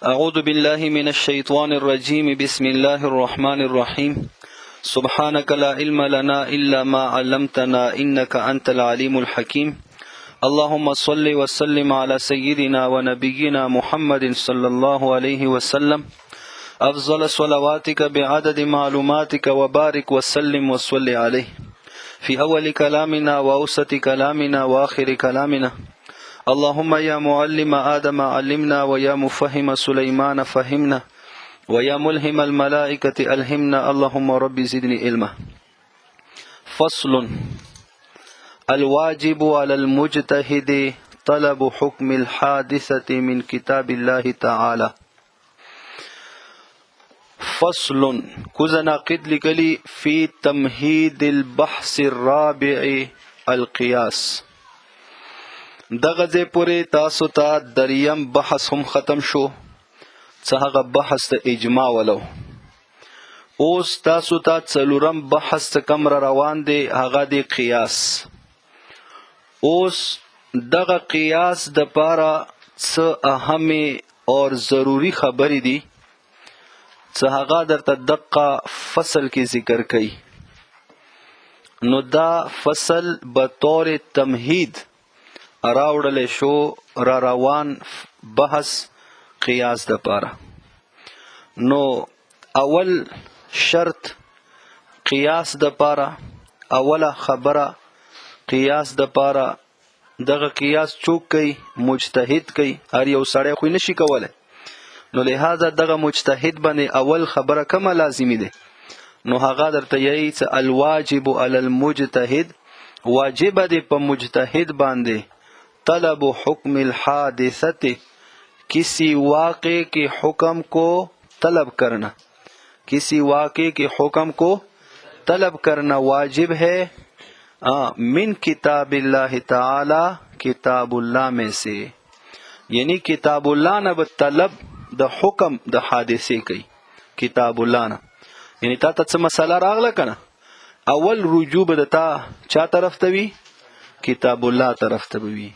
أعوذ بالله من الشيطان الرجيم بسم الله الرحمن الرحيم سبحانك لا علم لنا إلا ما علمتنا إنك أنت العليم الحكيم اللهم صل وسلم على سيدنا ونبينا محمد صلى الله عليه وسلم أفضل صلواتك بعدد معلوماتك وبارك وسلم وصل عليه في أول كلامنا وأوسط كلامنا وآخر كلامنا اللهم يا معلم آدم علمنا ويا مفهم سليمان فهمنا ويا ملهم الملائكة ألهمنا اللهم رب زدني علما. فصل. الواجب على المجتهد طلب حكم الحادثة من كتاب الله تعالى. فصل. كذا ناقد لكلي في تمهيد البحث الرابع القياس. دغه ځای پورې تاسو ته دریم بحث هم ختم شو، څه هغه بحث ته اجماع ولو. اوس تاسو ته څلورم بحث ته کم را روان دی، هغه دی قیاس. اوس دغه قیاس د پاره څه اهمه اور ضروری خبرې دي، څه هغه درته دقه فصل کې ذکر کړي. نو دا فصل به طور تمهید راوړل شو را روان بحث قیاس د پاره. نو اول شرط قیاس د پاره، اوله خبره قیاس د پاره دغه قیاس چوک کوي؟ مجتهد کوي. هر یو سړی خو نشي کوله، نو لہذا دغه مجتهد باندې اول خبره کومه لازمی ده؟ نو هغه درته یی چې الواجب علی المجتهد، واجب دی په مجتهد باندې طلب حکم الحادثه، کسی واقع کے حکم کو طلب کرنا، کسی واقع کے حکم کو طلب کرنا واجب ہے من کتاب اللہ تعالی، کتاب اللہ میں سے. یعنی کتاب اللہ نہ طلب د حکم د حادثه کوي، کتاب الله نه. یعنی تا ته څه مسله راغله کنه، اول رجوع به تا چا طرف ته وي؟ کتاب الله طرف ته وي.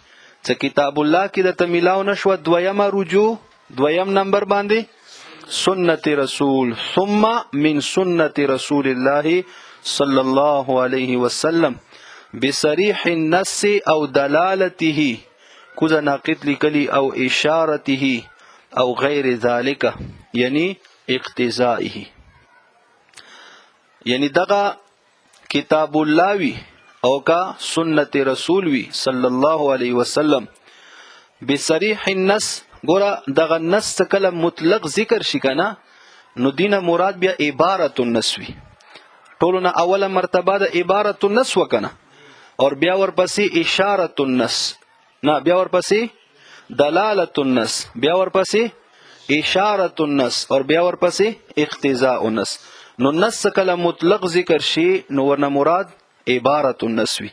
څه کتاب الله کې د تمیلاو نشو، دویمه رجوع دویم نمبر باندې سنت رسول، ثم من سنت رسول الله صلی الله علیه وسلم بصریح النص او دلالته، کوزه ناقد لیکلی او اشارته او غیر ذالک، یعنی اقتضائه. یعنی دغه کتاب الله وی او کا سنت رسول وی صلی الله علیه وسلم بصریح النص. ګوره دغه نص کله مطلق ذکر شي کنه، نو دینه مراد بیا عبارت النص وی. ټولونه اوله مرتبه د عبارت النص وکنه، اور بیا ورپسې اشارت النص، نه بیا ورپسې دلالت النص، بیا ورپسې اشارت النص، اور بیا ورپسې اقتضاء النص. نو نص کله مطلق ذکر شي نو ورنه مراد عبارت النص وی.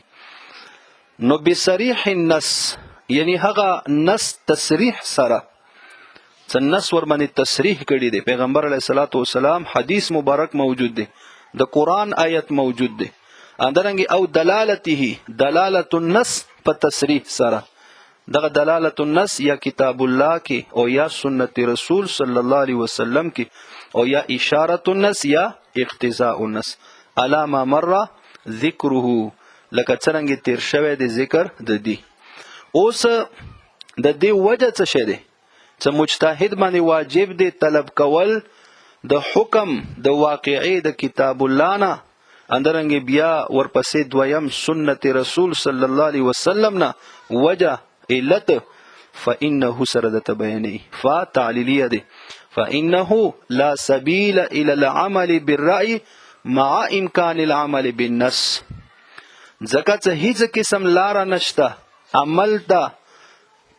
نو بصریح النص یعنی هغه نص تصریح سره، څه نص ور باندې تصریح کړي دی، پیغمبر علیه الصلاۃ والسلام حدیث مبارک موجود دی، د قرآن آیت موجود دی، اندرنګ او دلالته، دلالت النص په تصریح سره. دغه دلالت النص یا کتاب الله کې او یا سنت رسول صلی الله علیه وسلم کې، او یا اشارت النص یا اقتضاء النص. علی ما مر ذکره، لکه څرنګه تیر شوی د ذکر د دی. اوس د دې وجه څه شه دی چې مجتهد باندې واجب دی طلب کول د حکم د واقعي د کتاب الله نه، اندرنګ بیا ورپسې دویم سنت رسول صلی الله علیه وسلم نه. وجه علت فانه سره د تبینی فتعلیلیه دی، فانه لا سبیل الى العمل بالرأي مع امکان العمل بالنص. ځکه چې هیڅ قسم لاره نشته عمل ته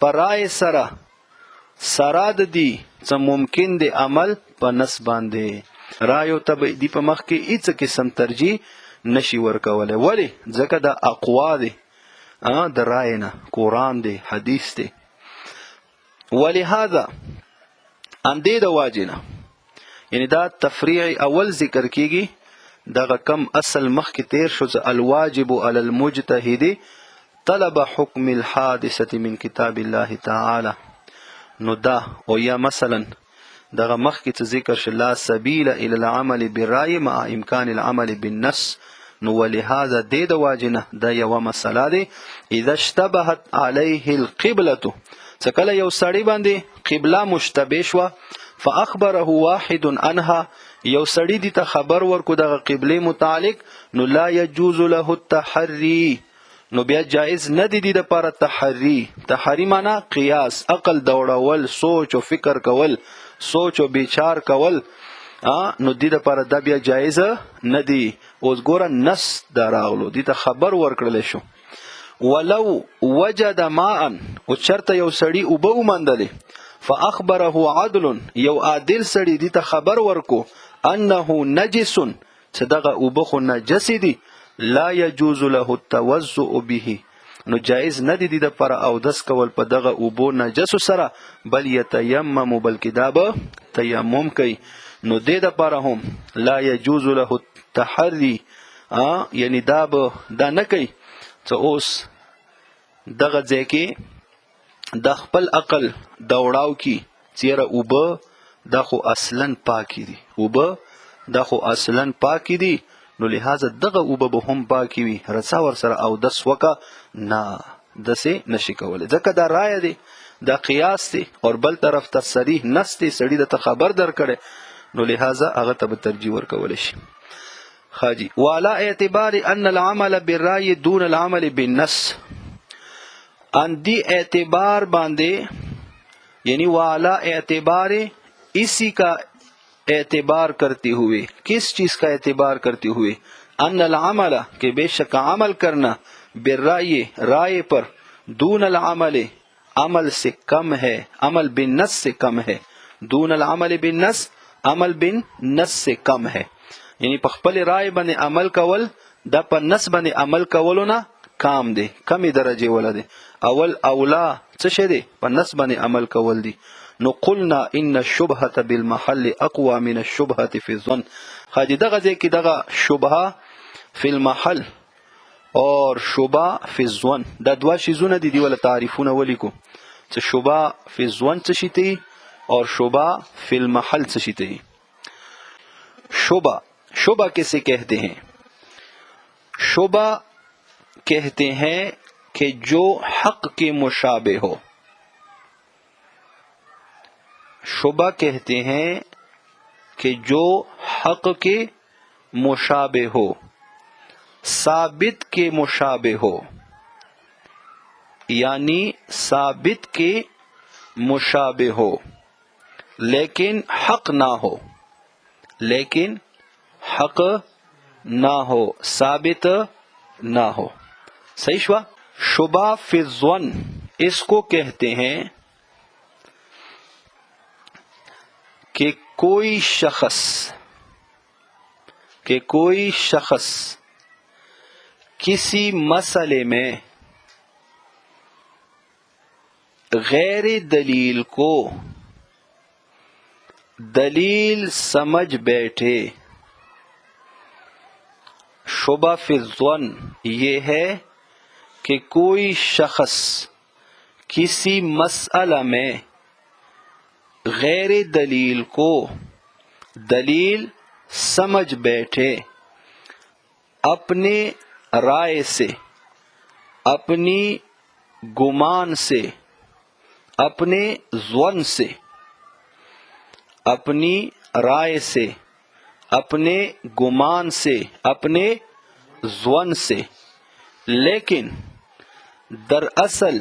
پرای سره سره د دی چې ممکن دی عمل په نص باندې. رایو ته دی په مخ کې هیڅ قسم ترجیح نشي ورکولی. ولی؟ ځکه د اقوا دی، د رای نه، قرآن دی، حدیث دی. ولهذا اندې د واجنه، یعنی دا تفریع اول ذکر کیږي، دغه کم اصل مخ کې تیر شو چې الواجب علی المجتهد طلب حکم الحادثه من کتاب الله تعالی. نو دا او یا مثلا دغه مخکې څه ذکر شو لا سبیل الی العمل بالرأی مع امکان العمل بالنص، نو ولهذا دې د واجنه دا یوه مسله دی. اذا اشتبهت علیه القبلة، څه کله یو سړی باندې قبله مشتبه شوه، فاخبره واحد عنها، یو سړی دې ته خبر ورکو دغه قبله متعلق، نو لا يجوز له التحری، نو بیا جائز نه دی د لپاره تحری. تحری معنا قیاس، عقل دوړول، سوچ او فکر کول، سوچ او بیچار کول، نو دی د لپاره دا بیا جایز نه دی. اوس ګوره نص دا راغلو، دی ته خبر ورکړل شو. ولو وجد ماء، او چرته یو سړی اوبه ومندلې، فاخبره عدل، یو عادل سړی دی ته خبر ورکو انه نجس، چې دغه اوبه خو نجس دي، لا يجوز له التوضؤ به، نو جائز نه دی د پر او دس کول په دغه اوبو نجس سره، بل یتیمم، بلکې دا به تیمم کوي. نو دې د پر هم لا يجوز له التحری، یعنی دا به دا نه کوي چې اوس دغه ځای کې د خپل عقل دوړاو کی چیرې اوبه دا خو اصلا پاکی دي، اوبه دا خو اصلا پاکی دي، نو لہذا دغه اوبه به هم پاکی وي، رڅا ور سره او دس وکا نه دسې نشي کولی، ځکه دا رایه دی، دا قیاس دی، اور بل طرف ته صریح نص دی، سړي د ته خبر درکړی، نو لہذا هغه ته به ترجیح ورکولی شي. خاجی وعلى اعتبار ان العمل بالرأي دون العمل بالنص، ان دی اعتبار باندې، یعنی وعلى اعتبار اسی کا اعتبار کرتے ہوئے، کس چیز کا اعتبار کرتے ہوئے، ان العمل کہ بے شک عمل کرنا، بالرأی رائے پر، دون العمل عمل سے کم ہے، عمل بالنص سے کم ہے، دون العمل بالنص عمل بالنص سے کم ہے، یعنی په خپل رائے باندې عمل کول دا په نص باندې عمل کولو نه کام دی، کمی درجه ولا دی. اول اولا څه شی دی؟ په نص باندې عمل کول دی. نو قلنا ان الشبهة بالمحل اقوى من الشبهة في الظن، خاجی دغه ځای کې دغه شبهه فی المحل اور شبهه فی الظن دا دوا شیزونه دي، دی ولا تعریفونه ولیکو چې شبهه فی الظن څه شی ته اور شبهه فی المحل څه شی ته. شبہ کسے کہتے ہیں؟ شبہ کہتے ہیں کہ جو حق کے مشابہ ہو، شبہ کہتے ہیں کہ جو حق کے مشابہ ہو، ثابت کے مشابہ ہو، یعنی ثابت کے مشابہ ہو لیکن حق نہ ہو، لیکن حق نہ ہو، ثابت نہ ہو. صحیح شوا. شبہ فی الظن اس کو کہتے ہیں کہ کوئی شخص کسی مسئلے میں غیر دلیل کو دلیل سمجھ بیٹھے. شبہ فی الظن یہ ہے کہ کوئی شخص کسی مسئلہ میں غیر دلیل کو دلیل سمجھ بیٹھے، اپنے رائے سے، اپنی گمان سے، اپنے ظن سے، اپنی رائے سے، اپنے گمان سے، اپنے ظن سے، لیکن دراصل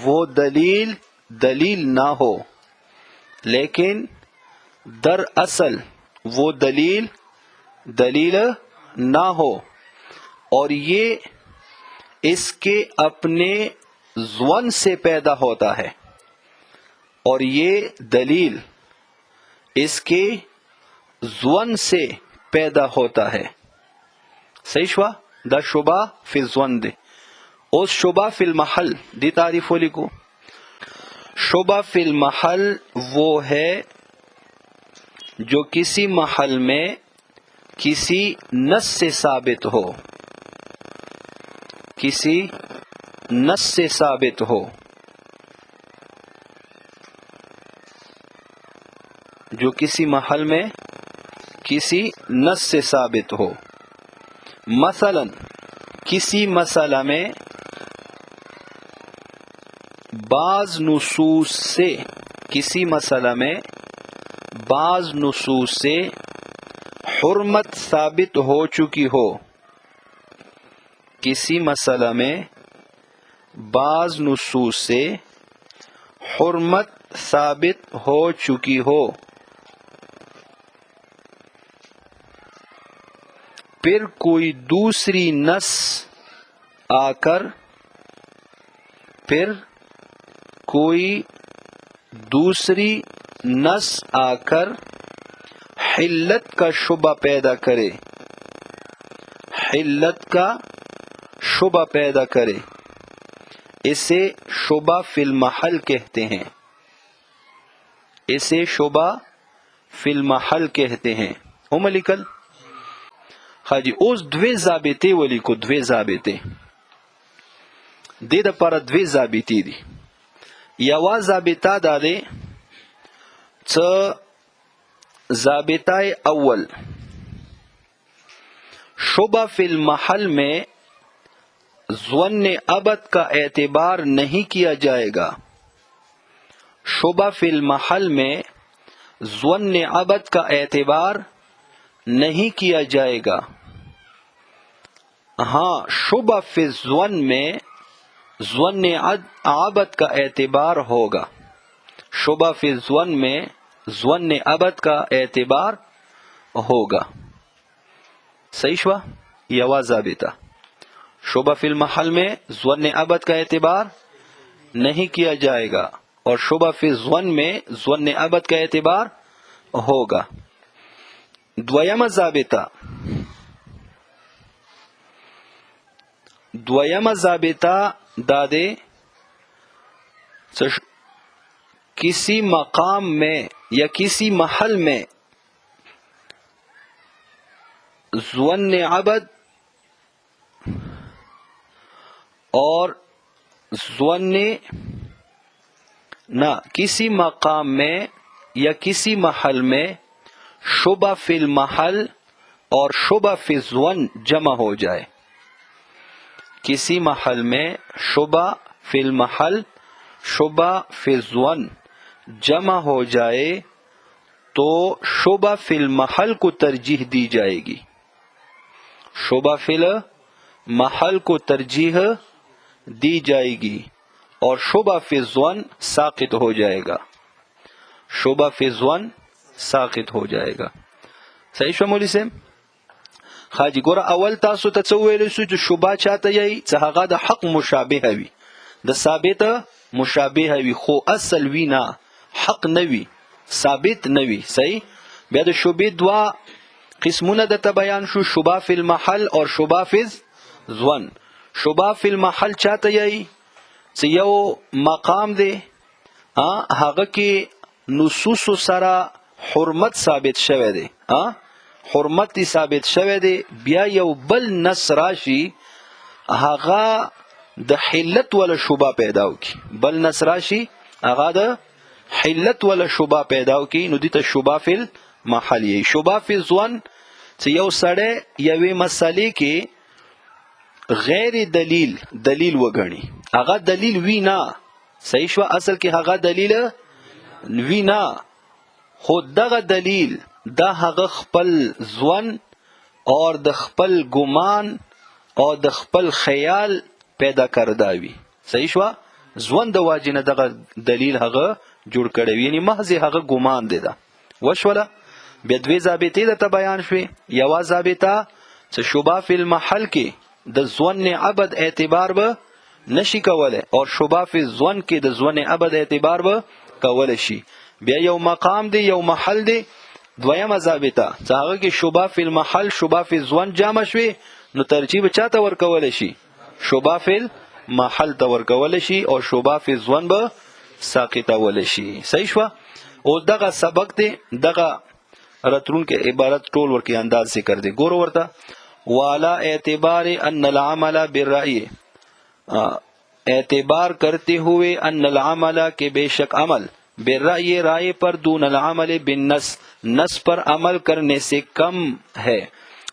وہ دلیل نہ ہو، لیکن دراصل وہ دلیل نہ ہو، اور یہ اس کے اپنے ظن سے پیدا ہوتا ہے، اور یہ دلیل اس کے ظن سے پیدا ہوتا ہے. صحیح شوا. دا شبہ فی الظن دے. اس شبہ فی المحل دی تعریف لکھو. شبہ فی المحل وہ ہے جو کسی محل میں کسی نص سے ثابت ہو، کسی نص سے ثابت ہو، جو کسی محل میں کسی نص سے ثابت ہو. مثلا کسی مسئلہ میں بعض نصوص سے، کسی مسئلہ میں بعض نصوص سے حرمت ثابت ہو چکی ہو. کسی مسئلہ میں بعض نصوص سے حرمت ثابت ہو چکی ہو، پھر کوئی دوسری نص آ کر حلت کا شبہ پیدا کرے، حلت کا شبہ پیدا کرے، اسے شبہ فی المحل کہتے ہیں، اسے شبہ فی المحل کہتے ہیں. هم لیکل حاجی اوس دوی ضابطې ولیکو، دوی ضابطې دې دپاره دوی ضابطې دي. یوه ضابطه دا دی څه ضابطہ اول، شبہ فی المحل میں ظن ابد کا اعتبار نہیں کیا جائے گا. شبہ فی المحل میں ظن ابد کا اعتبار نہیں کیا جائے گا. ہاں شبہ فی الظن میں ظن ابد کا اعتبار ہوگا. شبہ فی الظن میں ظن ابد کا اعتبار ہوگا. صحیح شوا؟ یوا ضابطہ شبہ فی المحل میں ظن ابد کا اعتبار نہیں کیا جائے گا، اور شبہ فی الظن میں ظن ابد کا اعتبار ہوگا. دویمہ ضابطہ دا دے کسی مقام میں یا کسی محل میں ظن ابد اور کسی مقام میں یا کسی محل میں شبہ فی المحل اور شبہ فی الظن جمع ہو جائے. کسی محل میں شبہ فی المحل شبہ فی الظن جمع ہو جائے تو شبہ فی المحل کو ترجیح دی جائے گی. شبہ فی المحل کو ترجیح دی جائے گی اور شبہ فی الظن ساقط ہو جائے گا. شبہ فی الظن ساقط ہو جائے گا. صحیح شو مولی سے خاجی ګوره اول تاسو ته څه ویلی سو چې شبه چاته یی چې هغه د حق مشابه وي، د ثابت مشابه وي، خو اصل وی نه، حق نه وي، ثابت نه وي. صحیح. بیا د شبه دوا قسمونه د بیان شو، شبه فی المحل اور شبه فی الظن. شبه فی المحل چاته یی چې یو مقام دی هغه کې نصوص سره حرمت ثابت شوه دی، حرمت ثابت شوه دی، بیا یو بل نص راشي هغه د حلت ولا شبه پیدا وکي، بل نص راشي هغه د حلت ولا شبه پیدا وکي، نو دې ته شبه فی المحل یی. شبه فی الظن چې یو سړی یوې مسلې کې غیر دلیل وګڼي، هغه دلیل وی نه. صحیح شو؟ اصل کې هغه دلیل وی نه، خو دغه دلیل دا هغه خپل ځوان اور د خپل ګمان او د خپل خیال پیدا کردا وي. صحیح شو؟ ځوان د واجنه دغه دلیل هغه جوړ کړی وي، یعنی محض هغه ګمان دی. دا وشوله. بیا دوی ضابطې ته بیان شوي. یوه ضابطه چې شبه فی المحل کې د ظن ابد اعتبار به نشي کوله، اور شبه فی الظن کې د ظن ابد اعتبار به کوله شي. بیا یو مقام دی، یو محل دی. دویمه ضابطه چې هغه کې شبه فی المحل شبه فی الظن جمع شوي، نو ترجیح چاته ورکولی شي؟ شبه فی المحل ته ورکولی شي، او شبه فی الظن به ساقطولی شي. صحیح شوه؟ او دغه سبق دی، دغه رترونکې عبارت ټول ورکې انداز ذکر دی. ګورو ورته والا اعتبار ان العمل بالرأی، اعتبار کرتے ہوئے ان العمل کے بے شک عمل بالرأی رائے پر دون العمل بالنص نص پر عمل کرنے سے کم ہے.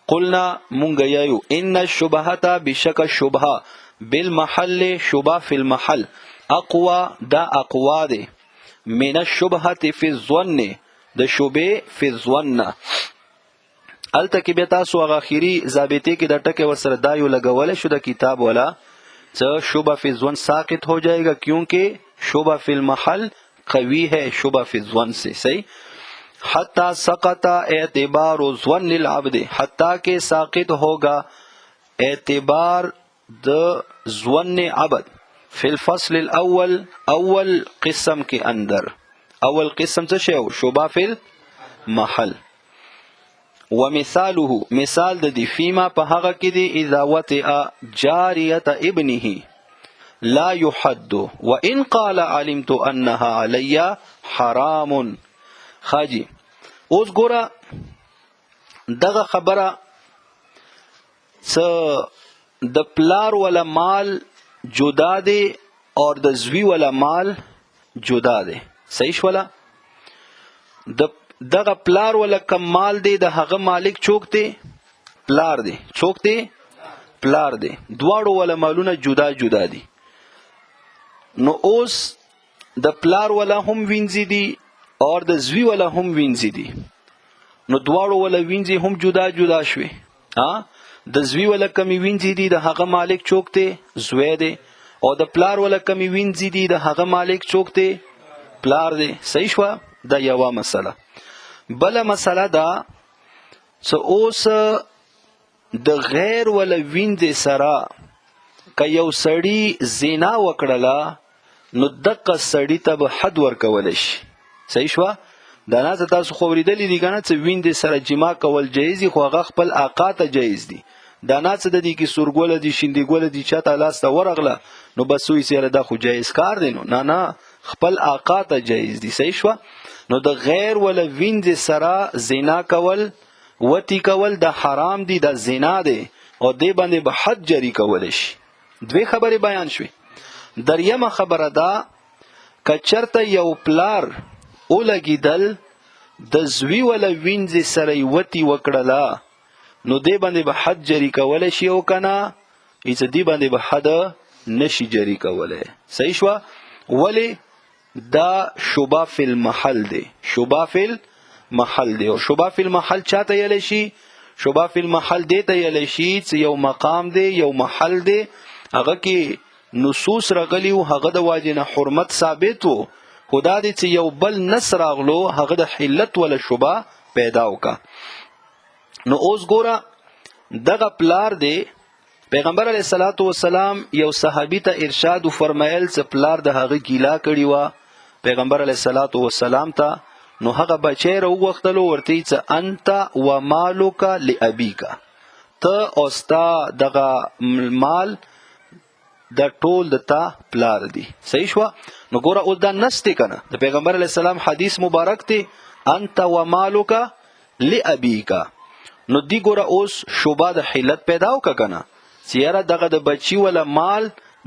قلنا منگیو ان الشبہتا بشک شبہ بالمحل شبہ فی المحل اقوا دا اقوا دے من الشبہت فی الظن دا شبہ فی الظن. الته کې بیا تاسو هغه اخیری ضابطه کې د ټکي ورسره دا یو لګولې شو د کتاب والا څه شبہ فی الظن ساقط ہو جائے گا کیونکہ شبہ فی المحل قوی ہے شبہ فی الظن سے. صحیح. حتی سقط اعتبار ظن العبد حتی کہ ساقط ہوگا اعتبار د ظن عبد فی الفصل الاول اول قسم کے اندر. اول قسم څه شی شبہ فی المحل. ومثاله مثال د دی فیما په هغه کې دی اذا وطئ جاریه ابنه لا يحد وان قال علمت انها علی حرام. خاجی اوس ګوره دغه خبره څه د پلار ولا مال جدا دی اور د زوی ولا مال جدا دی. صحیح شولا. دغه پلار ولا کم مال دی د هغه مالک چوک دی پلار دی چوک دی پلار دی دواړو ولا مالونه جدا جدا دي. نو اوس د پلار ولا هم وینځي دي اور د زوی ولا هم وینځي دي. نو دواړو ولا وینځي هم جدا جدا شوي. د زوی ولا کمی وینځي دي د هغه مالک چوک دی زوی دی او د پلار ولا کمی وینځي دي د هغه مالک چوک دی پلار دی. صحیح شو. دا یوه مسله. بل مسله دا څه اوس د غیر ولا وینځ سره که یو سړی زنا وکړله نو دغه سړی ته به حد ورکول شي. صحیح شو. دا نه تاسو خو ورېدلې دي کنه چې وینځ سره جما کول جایز دي خو هغه خپل آقا ته جایز دي. دا نه څه د دې کې سورګوله دي شیندګوله دي چاته لاس ته ورغله نو بس وایي سره دا خو جایز کار دی. نو نه خپل آقا ته جایز دي. صحیح شو. نو د غیر ولا وینځ سره زنا کول وتی کول د حرام دي د زنا دی او دې باندې به حد جاری کول شي. دوی خبرې بیان شوي. دریمه خبره دا که چرته یو پلار ولګیدل د زوی ولا وینځ سره وتی وکړله نو دې باندې به حد جاری کول شي او کنه هیڅ دې باندې به حد نشي جاری کولای. صحیح شو. ولی دا شبہ فی المحل دی. شبہ فی المحل دی او شبہ فی المحل چاته یلی شي شبہ فی المحل دی ته یلی شي چې یو مقام دی یو محل دی هغه کې نصوص راغلی او هغه د واجب نه حرمت ثابت وو خدا دې چې یو بل نص راغلو هغه د حلت ولا شبہ پیدا وکا. نو اوس ګوره دغه پلار دی پیغمبر علیه الصلاۃ والسلام یو صحابي ته ارشاد فرمایل چې پلار د هغه ګیلا کړی و پیغمبر علیه الصلاۃ والسلام ته. نو هغه بچی راوغختلو ورته چې انت و مالک لابیک ته او ستا دغه مال د ټول د تا پلار دی. صحیح شو. نو ګوره اوس دا نسته کنه د پیغمبر علیه السلام حدیث مبارک دی انت و مالک لابیک. نو دی ګوره اوس شوبه د حلت پیدا وکړه کنه سیاره دغه د بچی ولا مال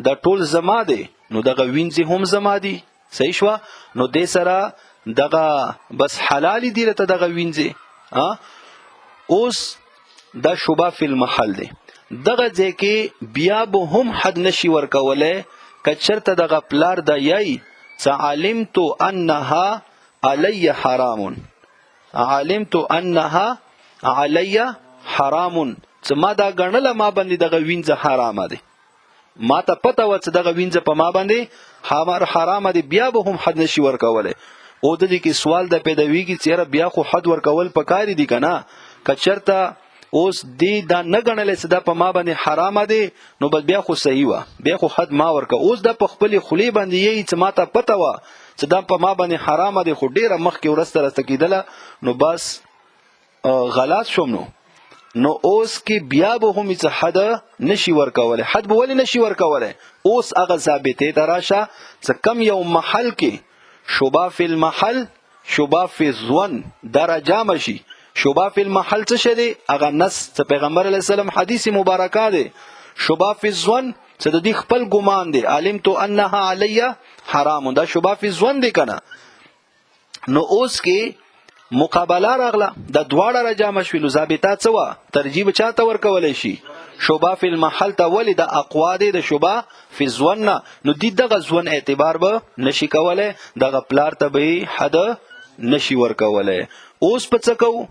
د ټول زما دی نو دغه وینځي هم زما دی. صحیح شو. نو دې سره دغه بس حلال دی ته دغه وینځي. اوس دا شبہ فی المحل دی. دغه ځکه بیا به هم حد نشي ورکوله کچرته دغه پلار د یای علمت انها علی حرام علمت انها علی حرام چې ما دا غنله ما باندې دغه وینځه حرامه دی ما ته پته و چې دغه وینځه په ما باندې حرامه دی بیا به هم حد نشي ورکوله. او د دې کې سوال د پیدوي کې چیرې بیا خو حد ورکول پکاري دي کنه کچرته اوس دی دا نه غنلې چې دا په ما باندې حرامه دی نو بل بیا خو صحیح و بیا خو حد ما ورکه. اوس د په خپل خلی باندې یې چې ما ته پته و چې دا په ما باندې حرامه دی خو ډیره مخکې ورسته کیدله نو بس غلط شوم. نو اوس کې بیا به هم څه حد نشي ورکوله. حد به ولې نشي ورکوله؟ اوس هغه ثابته تراشه چې کم یو محل کې شبہ فی المحل شبہ فی الظن درجه مشي. شبہ فی المحل څه شه دی؟ هغه نص څه پیغمبر علیه السلام حدیث مبارکه دی. شبہ فی الظن څه د دې خپل ګمان دی علمت انها علی حرام دا شبہ فی الظن دی کنه. نو اوس کې مقابله راغله د دواړه را جمع شول ضابطه څه وه ترجیح چاته ورکولی شي شبه فی المحل ته ولې د اقوا دی د شبه فی ځوان نه نو دی دغه ځوان اعتبار به نشي کولی دغه پلار ته به حد نشي ورکولی اوس په څه کوو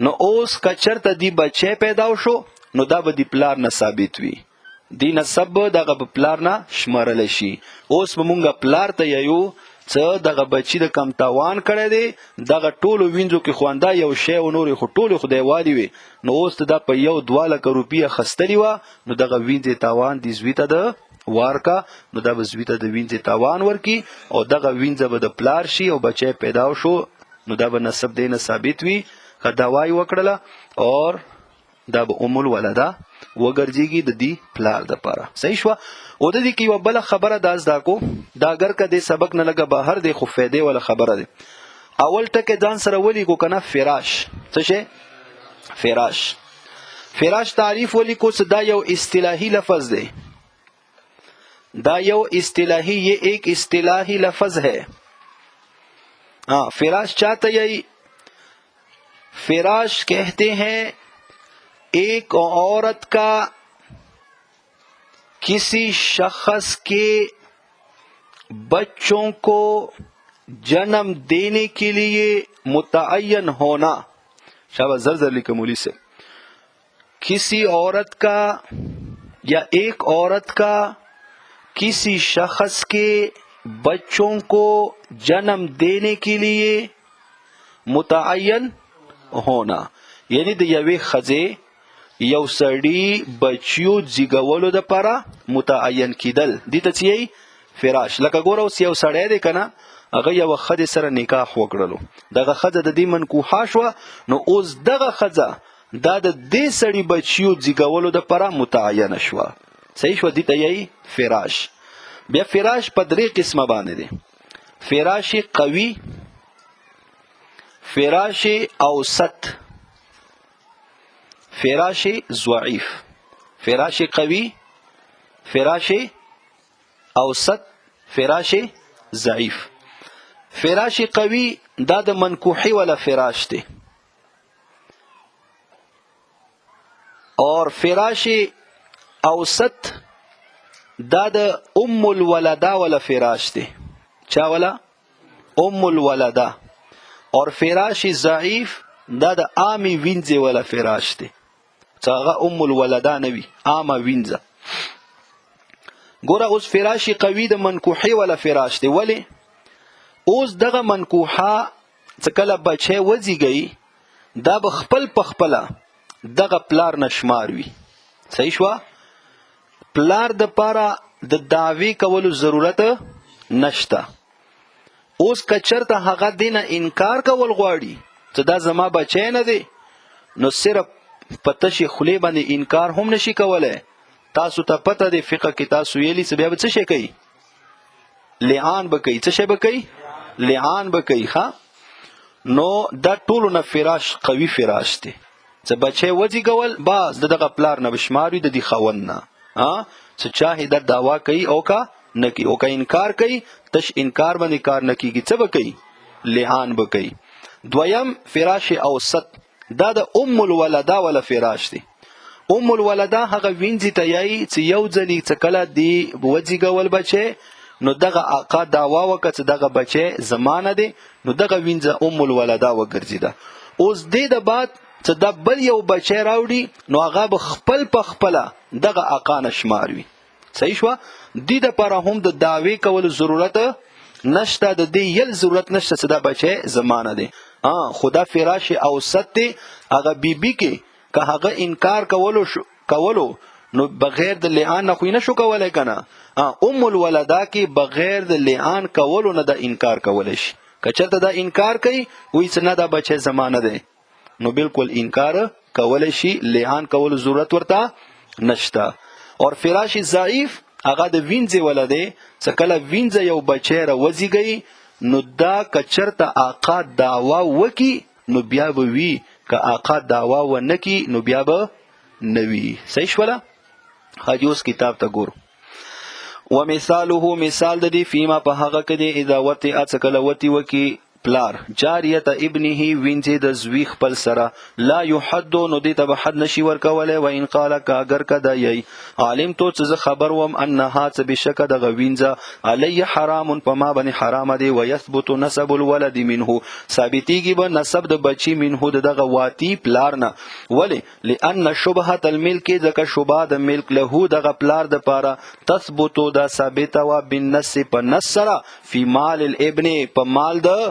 نو اوس که چرته دی بچی پیدا شو نو دا به دی پلار نه ثابت وي دی نسب به دغه په پلار نه شمارلی شي اوس به مونږ پلار ته یو څه دغه بچی د کم تاوان کړی دی دغه ټولو وینځو کې خواندا یو شی او نورې خو ټولې خدای والي وي نو اوس ته دا په 1-2 لکه روپۍ اخیستلې وه نو دغه وینځې تاوان دې زوی ته د وارکا نو دا به زوی ته د وینځې تاوان ورکي او دغه وینځه به د پلار شي او بچی پیدا شو نو دا به نسب دی نه ثابت وي که دعوای وکړله اور دا به ام الولده وګرځيږي د دې پلار د پاره صحیح شو او د دې کې یو بل خبره دا زدا کو دا اگر کده سبق نه لګه بهر دی خو فائدې ولا خبره دی اول ټکه ځان سره ولي کو کنه فراش څه شي فراش تعریف ولي کو دا یو اصطلاحي لفظ دی دا یو اصطلاحي یہ ایک اصطلاحی لفظ ہے فراش چاہتا یہی فراش کہتے ہیں ایک عورت کا کسی شخص کے بچوں کو جنم دینے کے لیے متعین ہونا شاباش زر لکھا مولی سے کسی عورت کا یا ایک عورت کا کسی شخص کے بچوں کو جنم دینے کے لیے متعین ہونا یعنی د یوې ښځې یو سړي بچیو زیږولو دپاره متعین کیدل دې ته څه فراش لکه ګوره اوس یو سړی دی که نه هغه یوه ښځې سره نکاح وکړلو دغه ښځه د دې منکوحه شوه نو اوس دغه ښځه دا د دې سړي بچیو زیږولو دپاره متعینه شوه صحیح شوه دې ته یې فراش بیا فراش په 3 قسمه باندې دی فراش قوي فراش اوسط فراش ضعیف فراش قوي فراش اوسط فراش ضعیف فراش قوي دا د منکوحي ولا فراش دی اور فراش اوسط دا د ام الولده ولا فراش دی چا ولا ام الولده اور فراش ضعیف دا د عامی وینځي ولا فراش دی څنګه ام الولده نوی عامه وینځه ګوره اوس فراش قوي د منکوحي ولا فراش دی ولی اوس دغه منکوحه څه کله بچی وزیږي دا به خپل پخپله دغه پلار نشمار وي صحیح شوه پلار د پاره د دعوی کولو ضرورت نشته اوس که چرته هغه دینه انکار کول غواړي چې دا زما بچی نه دی نو صرف په تشې خولې باندې انکار هم نشي کولی تاسو ته پته دی فقه کې تاسو ویلي څه بیا به څه شی کوي لعان به کوي څه شی به کوي لعان به کوي ښه نو دا ټولو نه فراش قوي فراش دی څه بچی وزیږول باز دغه پلار نه به شمار وي د دې خاوند نه څه چاهي دا دعوا کوي او که نه کوي او که انکار کوي تش انکار باندې کار نه کیږي څه به کوي لعان به کوي دویم فراش اوسط دا د ام الولده ولا فراش دی ام الولده هغه وینځي ته یایي چې یو ځلې څه کله دی وزیږول بچی نو دغه آقا دعوا وکړه چې دغه بچی زمانه دی نو دغه وینځه ام الولده وګرځېده اوس دې د بعد چې دا بل یو بچی راوړي نو هغه به خپل په خپله دغه آقا نه شمار وي صحیح شوه دې دپاره هم د دعوې کولو ضرورت نشته د دې یل ضرورت نشته چې دا بچی زمانه دی خدا فراش اوسط دی هغه بیبي کې که هغه انکار کولو نو بغیر د لعان نه خو نه شو کولی که نه ام الولده کې بغیر د لعان کولو نه د انکار کولی شي که چېرته دا انکار کوي وایي چې نه دا بچی زمانه دی نو بالکل انکار کولی شي لعان کولو ضرورت ورته نشته اور فراش ضعیف هغه د وینځې ولا دی چې کله وینځه یو بچی راوزیږي نو دا که چېرته آقا دعوا وکي نو بیا به وي که آقا دعوا ونه کي نو بیا به نه وي صحیح شوله حاجي اوس کتاب ته ګورو ومثاله مثال د دې فیما په هغه کې دی اذا وطئ څه کله وطي وکي پلار جاریت ابنه وینځي د زوی خپل سره لا یحد نو دې ته به حد نشي ورکولی و ان قال که اگر که دا یی علمتو چې زه خبر وم انها څه بشکه دغه وینځه علی حرام په ما باندې حرامه دی ویثبت نسب الولد منه ثابتیږي به نسب د بچی منه دغه واتی پلار نه ولی لان شبهه الملک ځکه شبهه د ملک له دغه پلار د پاره تثبت دا ثابته و بالنص په نص سره فی مال الابن په مال د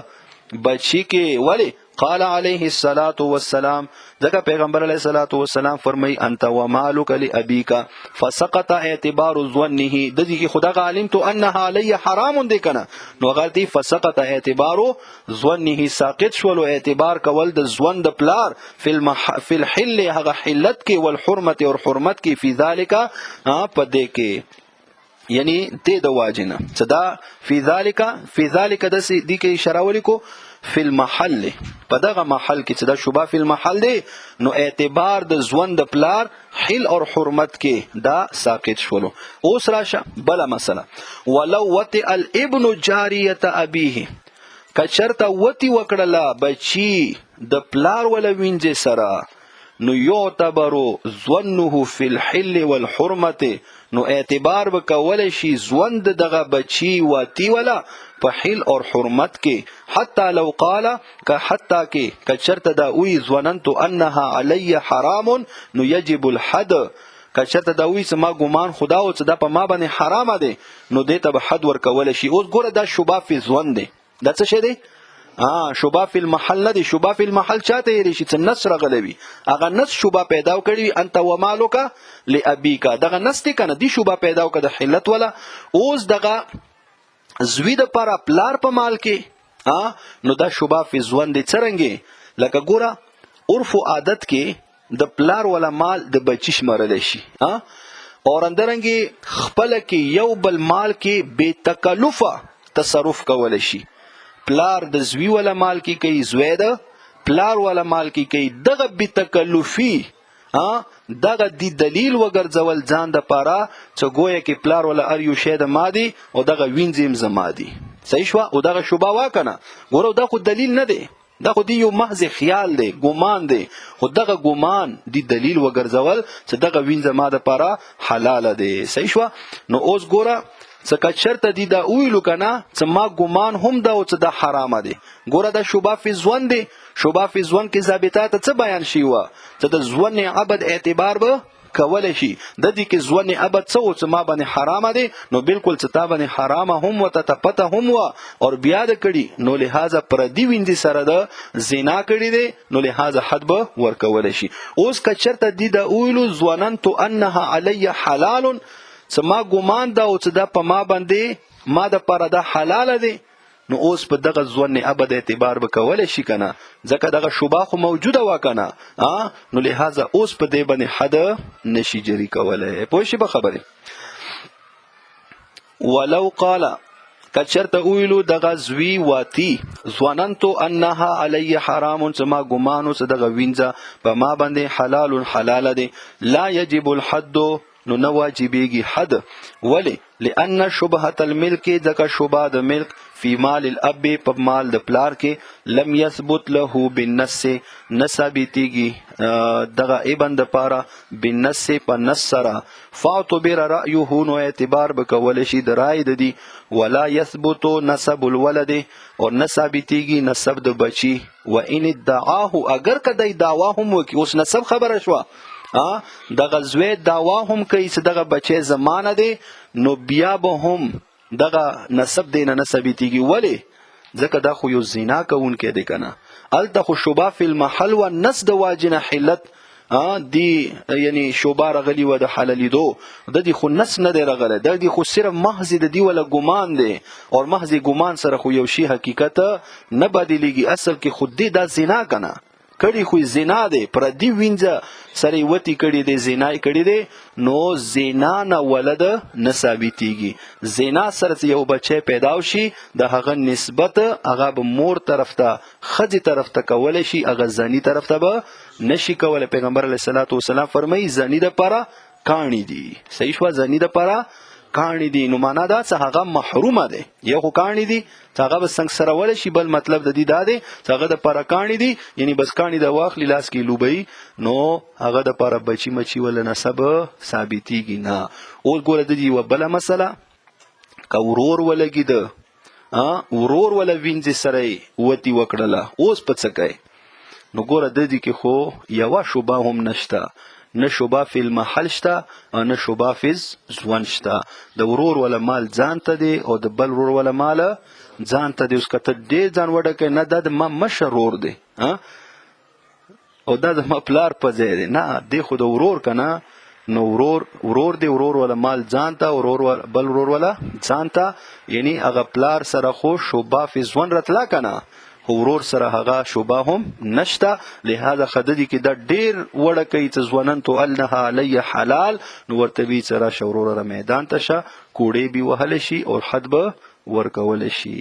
بچی کې ولی قال علیه الصلاة والسلام ځکه پیغمبر علیه الصلاة والسلام فرمای انت ومالک لابیک فسقط اعتبار ظنه د دې کې خدا علمت انها علی حرام دی کنه نو غلطی فسقط اعتبار ظنه ساقط شول اعتبار کول د ظن د پلار فی الحل هغه حلت کې والحرمت او حرمت کې فی ذالک په دې کې یعنی ته د واجنه صدا فی ذالک د دې کې اشاره ولیکو فی المحل په دغه محل کې صدا شوبه فی المحل دی نو اعتبار د ژوند د پلار حل او حرمت کې دا ساقط شولو اوس راشه بل مسله ولو وطئ الابن جاریه ابیه کچرته وتی وکړه بچی د پلار ول وینځ سره نو یعتبر ظنه فی الحل والحرمت نو اعتبار وکول شي ژوند دغه بچی واتی ولا په حل او حرمت کې حتی لو قال که حتی کې کچرته دا وی ظننت انها علی حرام نو یجب الحد کچرته دا وی سما ګمان خدا او چې دا په ما باندې حرام دی نو دې ته به حد ورکول شي اوس ګوره دا شوبه فی ظن دی دا څه شی دی شوبه فی المحل نه دی شوبه فی المحل چاته یې شي چې نص راغلوي هغه نص شوبه پیدا کړی انت و مالک لابیک دغه نص دی کنه دی شوبه پیدا کړ د حلت ولا اوس دغه زوی د پر پلار په مال کې نو دا شوبه فی ځوان دی څرنګه لکه ګوره عرف او عادت کې د پلار ولا مال د بچی شمارل شي اور اندرنګي خپل کې یو بل مال کې بے تکلفه تصرف کول شي پلار د زوی ولا مال کې کوي زوی د پلار ولا مال کې کوي دغه بی تکلفي دغه دی دلیل وګرځول ځان د پاره چې گویا کې پلار ولا ار یو شی د مادي او دغه وینځم زمادي صحیح شو او دغه شوبه واکنه ګورو دا خو دلیل نه دی دا خو دی یو محض خیال دی ګمان دی خو دغه ګمان دی دلیل وګرځول چې دغه وینځ ما د پاره حلال دی صحیح شو نو اوس ګوره څکه شرط دی دا ویلو کنه چې ما ګمان هم دا او چې دا حرامه دی ګوره دا شوبه فی ځوان دی شوبه فی ځوان کې ضابطات څه بیان شي و چې د ځوان عبد اعتبار به کول شي د دې کې ځوان عبد څه او چې ما باندې حرامه دی نو بالکل چې تا باندې حرامه هم و ته پته هم و او بیا د کړي نو لہذا پر دی ویندي سره د زنا کړي دی نو لہذا حد به ورکول شي اوس که چرته دی دا ویلو ځواننت انها علی حلال څه ما ګمان دا او چې دا په ما باندې ما د پاره دا حلال دی نو اوس په دغه ځوان ابد اعتبار وکول شي کنه ځکه دغه شوبه خو موجوده و کنه نو لہذا اوس په دې باندې حد نشي جری کولای پوه شي به خبره ولو قال کچرته ویلو دغه زوی واتی ظننتو انها علی حرام څما ګمانو څه دغه وینځه په ما باندې حلال دی لا یجب الحد نو نه واجبېږي حد ولی لأن شبهة الملک ځکه شبهه د ملک فی مال الاب په مال د پلار کې لم یثبت له بالنص نثبتیږي دغه ابن د پاره بالنص په نص سره فاعتبر رأيه نو اعتبار بکول شي د رای د دی ولا یثبت نسب الولد او نثبتیږي نسب د بچی و ان ادعاه اگر کدی دعوا هم وکي اوس نسب خبره شو دغه زوی دعوا هم کوي چې دغه بچی زمانه دی نو بیا به هم دغه نسب دینه نسبیتیږي ولی ځکه دا خو یو زنا کوونکی دی کنه الته خو شوبه فی المحل و نس د واجنه حلت دی یعنی شوبه رغلی و د حلالیدو د دې خو نس نه دی رغله د دې خو صرف محض د دی ولا ګمان دی او محض ګمان سره خو یو شی حقیقت نه بدلیږي اصل کې خود دی دا زنا کنه کړي خو زنا دی پر دی وینځه سره وتی کړي دی زنا کړي دی نو زنا نه ولد نه ثابتيږي زنا سره یو بچی پیدا شي د هغه نسبت هغه به مور طرف ته خځې طرف ته کول شي هغه زنی طرف ته به نشي کول پیغمبر علیه الصلاۃ والسلام فرمایي زنی د پاره کانی دی صحیح شو زنی د پاره کاڼي دي نو معنا دا څه هغه محرومه دی یو خو کاڼي دي چې هغه به څنګه سره ولی شي بل مطلب د دې دا دی چې هغه د پاره کاڼي دي یعنی بس کاڼي د واخلي لاس کې لوبي نو هغه د پاره بچی مچی ول نسب ثابتيږي نه. اوس ګوره د دې وبله مسله که ورور ولګي د ورور ولا وینځ سره وتی وکړله اوس په څه کوي نو ګوره د دې کې خو یو شوبه هم نشته نه شوبه فی المحل شته او نه شوبه فی ځوان شته د ورور ولا مال ځان ته دی او د بل ورور ولا مال ځان ته دی. اوس کته ډېر ځان وډه کوي نه دا د ما مشرور دی او دا د ما پلار په ځای دی نه دی خو د ورور کنه نو ورور دی ورور ولا مال ځان ته بل ورور ولا ځان ته یعنی هغه پلار سره خو شوبه فی ځوان راتلا کنه ورور سره هغه شوبه هم نشته لهدا خددي کې دا ډیر وړه کوي چې ځوانن تو انها علی حلال نو ورته وی سره شورور میدان ته شه کوړې بي وهل شي او حد به ورکول شي.